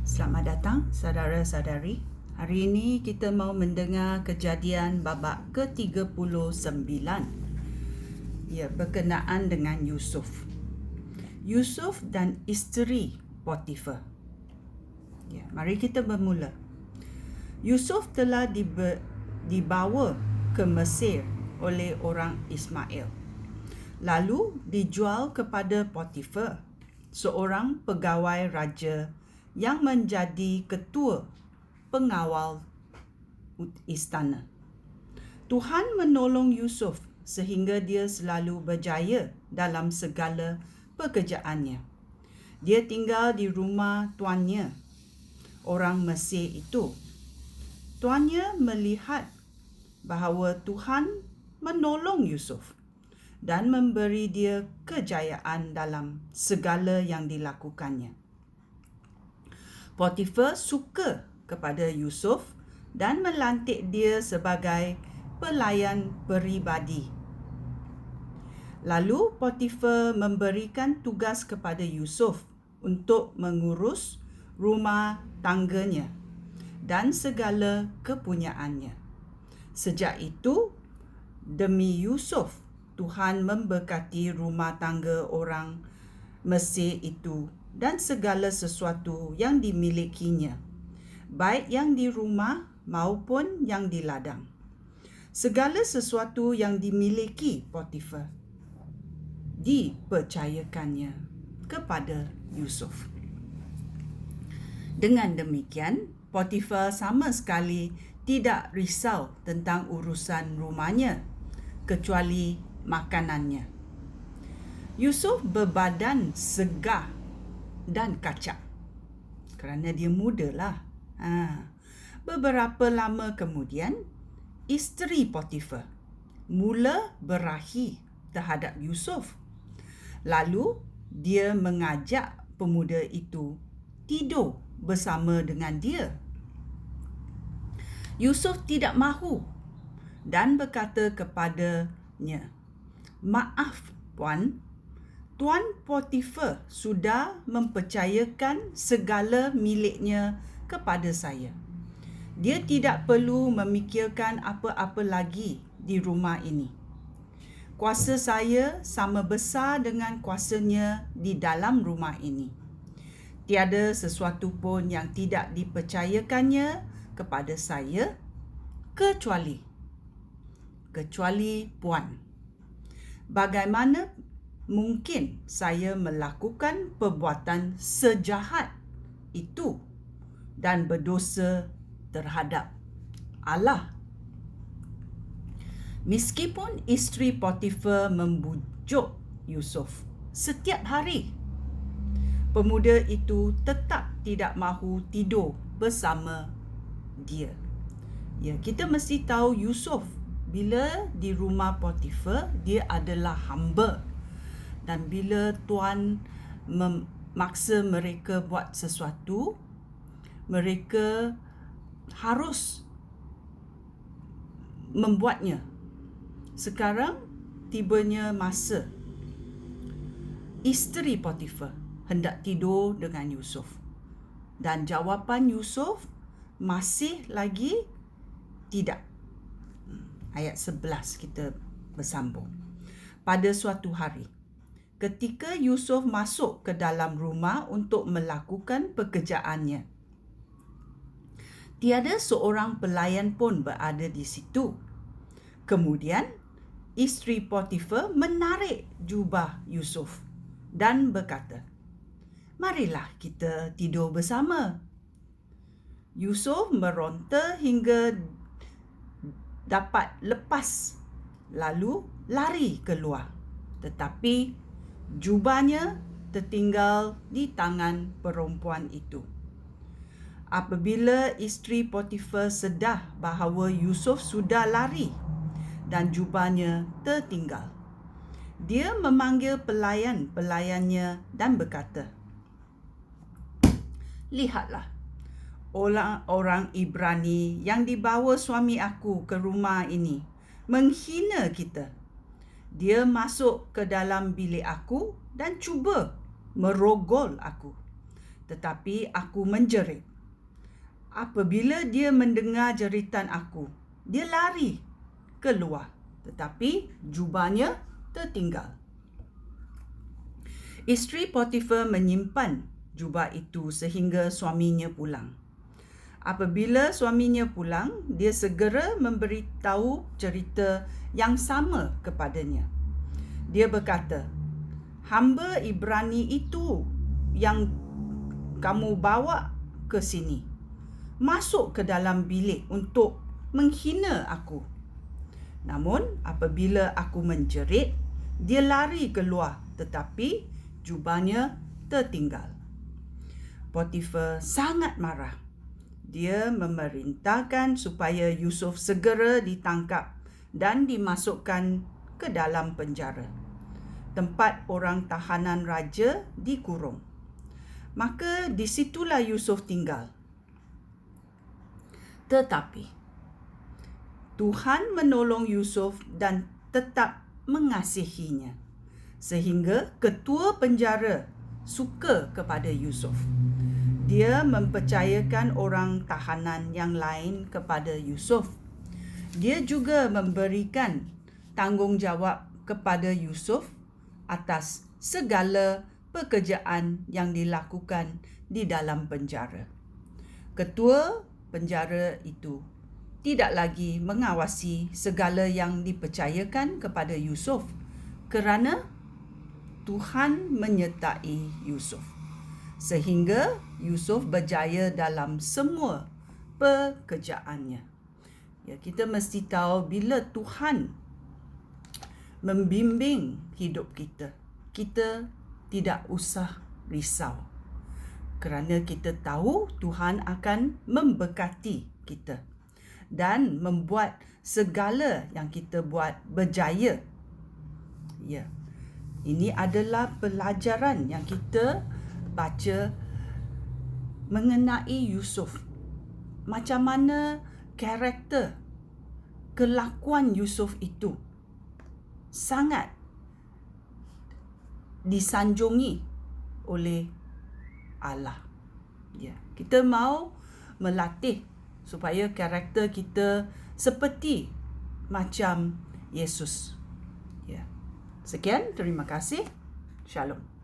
Selamat datang saudara-saudari. Hari ini kita mau mendengar kejadian babak ke-39. Ya, berkenaan dengan Yusuf. Yusuf dan isteri Potifar. Ya, mari kita bermula. Yusuf telah dibawa ke Mesir oleh orang Ismail. Lalu dijual kepada Potifar, seorang pegawai raja yang menjadi ketua pengawal istana. Tuhan menolong Yusuf sehingga dia selalu berjaya dalam segala pekerjaannya. Dia tinggal di rumah tuannya, orang Mesir itu. Tuannya melihat bahawa Tuhan menolong Yusuf dan memberi dia kejayaan dalam segala yang dilakukannya. Potifar suka kepada Yusuf dan melantik dia sebagai pelayan peribadi. Lalu Potifar memberikan tugas kepada Yusuf untuk mengurus rumah tangganya dan segala kepunyaannya. Sejak itu, demi Yusuf, Tuhan memberkati rumah tangga orang Mesir itu dan segala sesuatu yang dimilikinya, baik yang di rumah maupun yang di ladang. Segala sesuatu yang dimiliki Potifar dipercayakannya kepada Yusuf. Dengan demikian, Potifar sama sekali tidak risau tentang urusan rumahnya, kecuali makanannya. Yusuf berbadan segar dan kacak kerana dia muda lah. Beberapa lama kemudian, isteri Potifar mula berahi terhadap Yusuf. Lalu dia mengajak pemuda itu tidur bersama dengan dia. Yusuf tidak mahu dan berkata kepadanya, "Maaf, Puan, Tuan Potifar sudah mempercayakan segala miliknya kepada saya. Dia tidak perlu memikirkan apa-apa lagi di rumah ini. Kuasa saya sama besar dengan kuasanya di dalam rumah ini. Tiada sesuatu pun yang tidak dipercayakannya kepada saya kecuali Puan. Bagaimana mungkin saya melakukan perbuatan sejahat itu dan berdosa terhadap Allah?" Meskipun isteri Potifar membujuk Yusuf setiap hari, pemuda itu tetap tidak mahu tidur bersama dia. Ya, kita mesti tahu Yusuf bila di rumah Potifar, dia adalah hamba. Dan bila Tuan memaksa mereka buat sesuatu, mereka harus membuatnya. Sekarang tibanya masa isteri Potifar hendak tidur dengan Yusuf. Dan jawapan Yusuf masih lagi tidak. Ayat 11 kita bersambung. Pada suatu hari, ketika Yusuf masuk ke dalam rumah untuk melakukan pekerjaannya, tiada seorang pelayan pun berada di situ. Kemudian, isteri Potifar menarik jubah Yusuf dan berkata, "Marilah kita tidur bersama." Yusuf meronta hingga dapat lepas, lalu lari keluar. Tetapi jubahnya tertinggal di tangan perempuan itu. Apabila isteri Potifar sedar bahawa Yusuf sudah lari dan jubahnya tertinggal, dia memanggil pelayan-pelayannya dan berkata, "Lihatlah, orang Ibrani yang dibawa suami aku ke rumah ini menghina kita. Dia masuk ke dalam bilik aku dan cuba merogol aku. tetapi aku menjerit. Apabila dia mendengar jeritan aku, dia lari keluar, tetapi jubahnya tertinggal. Isteri Potifar menyimpan jubah itu sehingga suaminya pulang. Apabila suaminya pulang, dia segera memberitahu cerita yang sama kepadanya. Dia berkata, "Hamba Ibrani itu yang kamu bawa ke sini, masuk ke dalam bilik untuk menghina aku. Namun apabila aku menjerit, dia lari keluar, tetapi jubahnya tertinggal." Potifar sangat marah. Dia memerintahkan supaya Yusuf segera ditangkap dan dimasukkan ke dalam penjara, tempat orang tahanan raja dikurung. Maka di situlah Yusuf tinggal. Tetapi Tuhan menolong Yusuf dan tetap mengasihinya, sehingga ketua penjara suka kepada Yusuf. Dia mempercayakan orang tahanan yang lain kepada Yusuf. Dia juga memberikan tanggungjawab kepada Yusuf atas segala pekerjaan yang dilakukan di dalam penjara. Ketua penjara itu tidak lagi mengawasi segala yang dipercayakan kepada Yusuf kerana Tuhan menyertai Yusuf, sehingga Yusuf berjaya dalam semua pekerjaannya. Ya, kita mesti tahu bila Tuhan membimbing hidup kita, kita tidak usah risau, kerana kita tahu Tuhan akan memberkati kita dan membuat segala yang kita buat berjaya. Ya, ini adalah pelajaran yang kita baca mengenai Yusuf. Macam mana karakter, kelakuan Yusuf itu sangat disanjungi oleh Allah. Ya, kita mau melatih supaya karakter kita seperti macam Yesus. Ya. Sekian, terima kasih. Shalom.